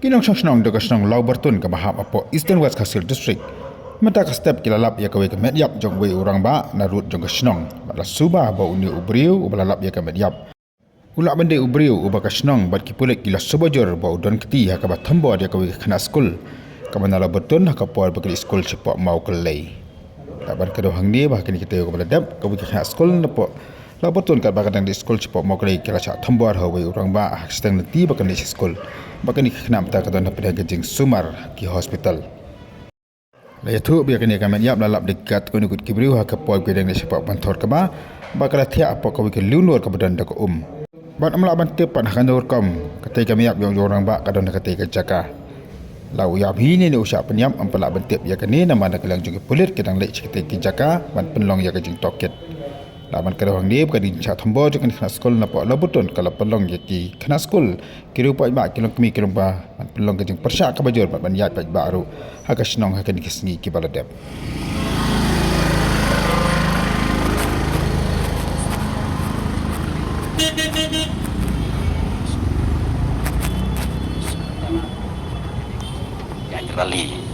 Kinong Shangnong de Kashnong Laubertun ke Bahap Apo Eastern West Khasil District. Mata ka step kilalap ya kawe ke medyap jong we urang ba narut jong Kashnong. Bala suba ba uni ubriu ubalalap ya ke medyap. Ulak bende ubriu uba Kashnong bat kipulik gila subajur ba udon keti ha ka bathamba dia kawe kana skul. Kamana Laubertun ha ka por bakali skul cepak mau kelai. Taban kedo hang ni bah kini kita yo kepada dap kawe kana skul napo. Laubertun kat bakadang di skul cepak mau kelai kila cak thambar ha we urang ba sedang nanti bakal di skul. Bahkan ni kena mata kata nak pada gejing sumar ki hospital. Layatu biar kini kami yap lalap dekat kau nikut kibriu hak kapoi gedeng ni sepak bantor keba. Bakal tiap apa kau ikut lunur ke badan dak Bat amla bante pan kandur kam. Katai kami yap yang orang bak kadon katai kejaka. Lau yap hini ni usah penyam ampala bante biar kini nama nak kelang juga pulit kedang lek katai kejaka ban penlong ya kejing toket. Laban kerahang dia bukan dincak thombo juga kena skol napa Laubertun kalau pelong jadi kena skol kira upai bak kilong kemi kilong ba pelong kejeng persyak ke bajur ban yat bak baru haka senong haka dikesngi ki baladep ya kembali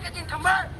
Kejing kembar